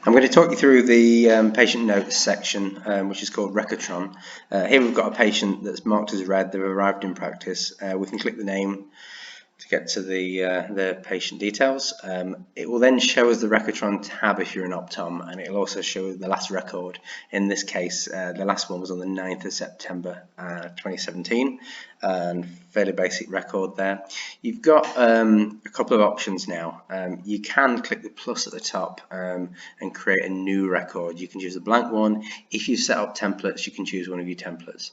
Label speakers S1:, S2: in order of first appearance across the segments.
S1: I'm going to talk you through the patient notes section, which is called Recotron. Here we've got a patient that's marked as red. They've arrived in practice. We can click the name to get to the patient details. It will then show us the Recotron tab if you're an Optom, and it will also show the last record. In this case, the last one was on the 9th of September 2017, and fairly basic record there. You've got a couple of options now. You can click the plus at the top and create a new record. You can choose a blank one. If you set up templates, you can choose one of your templates.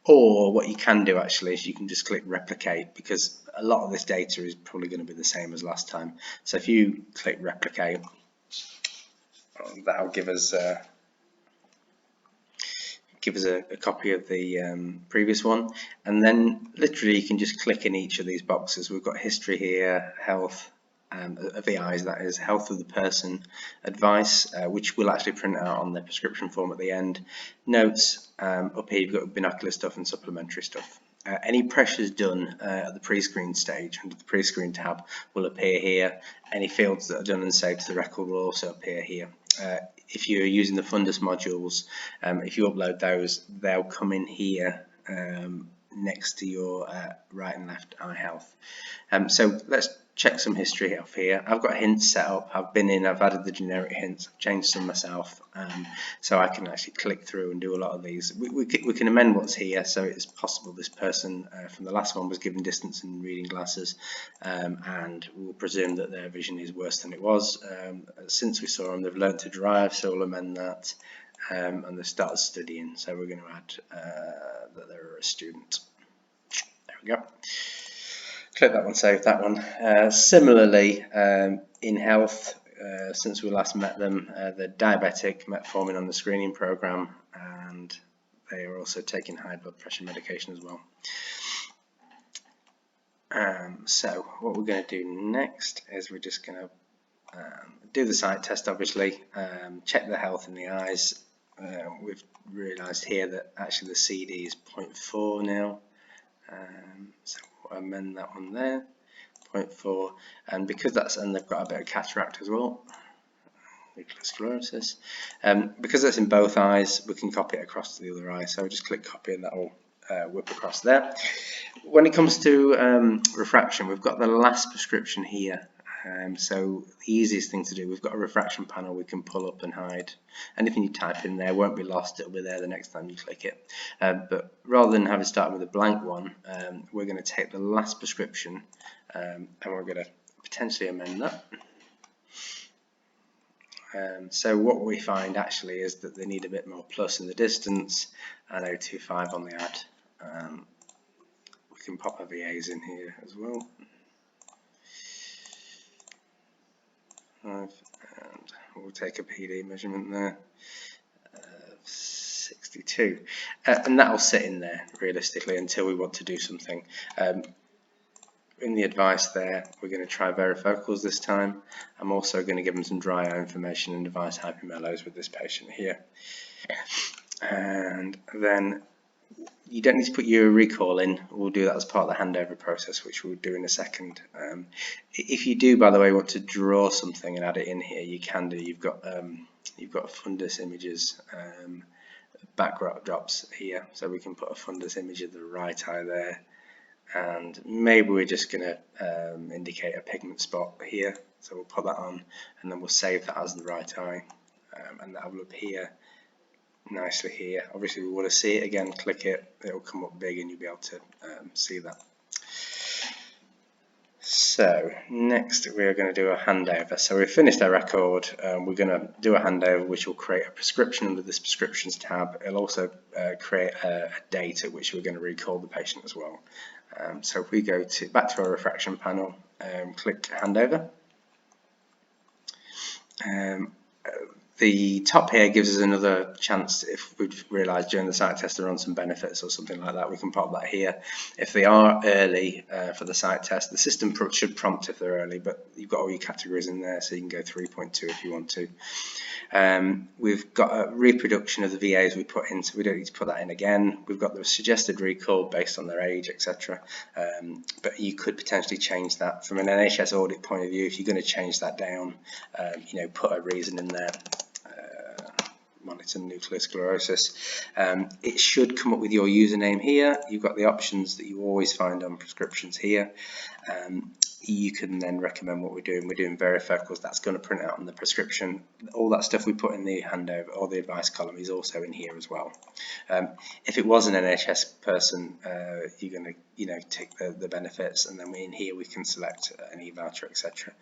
S1: Or what you can do actually is you can just click replicate, because a lot of this data is probably going to be the same as last time. So if you click replicate, that'll give us a copy of the previous one, and then literally you can just click in each of these boxes. We've got history here, health of the eyes, that is, health of the person, advice, which will actually print out on the prescription form at the end, notes. Up here you've got binocular stuff and supplementary stuff. Any pressures done at the pre-screen stage under the pre-screen tab will appear here. Any fields that are done and saved to the record will also appear here. If you're using the fundus modules, if you upload those, they'll come in here next to your right and left eye health. So let's check some history off here. I've got hints set up. I've added the generic hints. I've changed some myself, so I can actually click through and do a lot of these. We can amend what's here, so it's possible this person from the last one was given distance and reading glasses, and we'll presume that their vision is worse than it was. Since we saw them, they've learned to drive, so we'll amend that, and they've started studying, so we're going to add that they're a student. There we go. Click that one, save that one. Similarly, in health, since we last met them, they're diabetic, metformin on the screening program, and they are also taking high blood pressure medication as well. So what we're going to do next is we're just going to do the sight test, obviously, check the health in the eyes. We've realised here that actually the CD is 0.4 now, so we'll amend that one there, 0.4, and because and they've got a bit of cataract as well, nuclear sclerosis, because that's in both eyes, we can copy it across to the other eye, so just click copy and that will whip across there. When it comes to refraction, we've got the last prescription here. So the easiest thing to do, we've got a refraction panel we can pull up and hide. Anything you type in there won't be lost, it'll be there the next time you click it. But rather than having to start with a blank one, we're going to take the last prescription and we're going to potentially amend that. So what we find actually is that they need a bit more plus in the distance and 0.25 on the ad. We can pop our VAs in here as well. And we'll take a PD measurement there, 62, and that'll sit in there realistically until we want to do something. In the advice there, we're going to try varifocals this time. I'm also going to give them some dry eye information and device hypermelos with this patient here. And then you don't need to put your recall in. We'll do that as part of the handover process, which we'll do in a second. If you do, by the way, want to draw something and add it in here, you can do. You've got fundus images backdrops here, so we can put a fundus image of the right eye there, and maybe we're just going to indicate a pigment spot here, so we'll put that on, and then we'll save that as the right eye, and that will appear nicely here. Obviously we want to see it again, click it, it'll come up big and you'll be able to see that. So next we're going to do a handover. So we've finished our record, we're going to do a handover which will create a prescription under this prescriptions tab. It'll also create a date at which we're going to recall the patient as well. So if we go back to our refraction panel, click handover. the top here gives us another chance. If we've realised during the site test they're on some benefits or something like that, we can pop that here. If they are early for the site test, the system should prompt if they're early, but you've got all your categories in there, so you can go 3.2 if you want to. We've got a reproduction of the VAs we put in, so we don't need to put that in again. We've got the suggested recall based on their age, etc. But you could potentially change that from an NHS audit point of view. If you're going to change that down, you know, put a reason in there. Monitor nuclear sclerosis. It should come up with your username here. You've got the options that you always find on prescriptions here. You can then recommend what we're doing. We're doing verify because that's going to print out on the prescription. All that stuff we put in the handover or the advice column is also in here as well. If it was an NHS person, you're going to, you know, take the benefits, and then in here we can select an e-voucher, etc.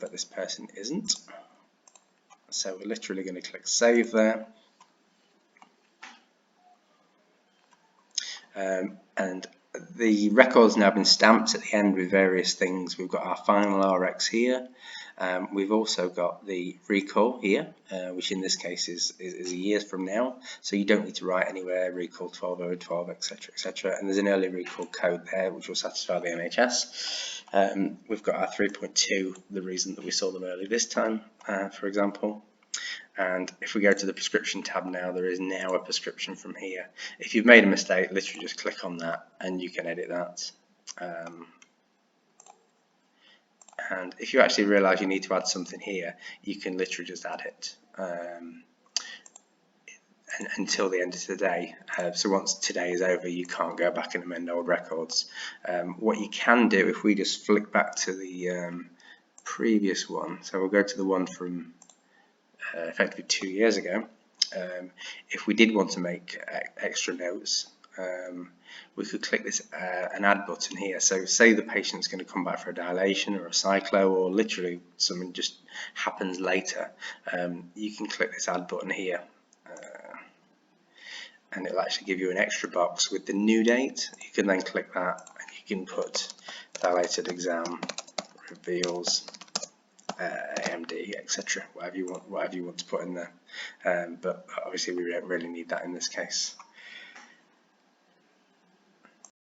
S1: But this person isn't. So we're literally going to click save there. And the record's now been stamped at the end with various things. We've got our final RX here. We've also got the recall here, which in this case is a year from now. So you don't need to write anywhere, recall 12/012, etc., etc. And there's an early recall code there, which will satisfy the NHS. We've got our 3.2, the reason that we saw them early this time, for example. And if we go to the prescription tab now, there is now a prescription from here. If you've made a mistake, literally just click on that and you can edit that. And if you actually realise you need to add something here, you can literally just add it until the end of the day. So once today is over, you can't go back and amend old records. What you can do, if we just flick back to the previous one, so we'll go to the one from effectively 2 years ago. If we did want to make extra notes, we could click this an add button here. So say the patient's going to come back for a dilation or a cyclo, or literally something just happens later, you can click this add button here, and it'll actually give you an extra box with the new date. You can then click that and you can put dilated exam reveals AMD, etc. Whatever you want to put in there, but obviously we don't really need that in this case.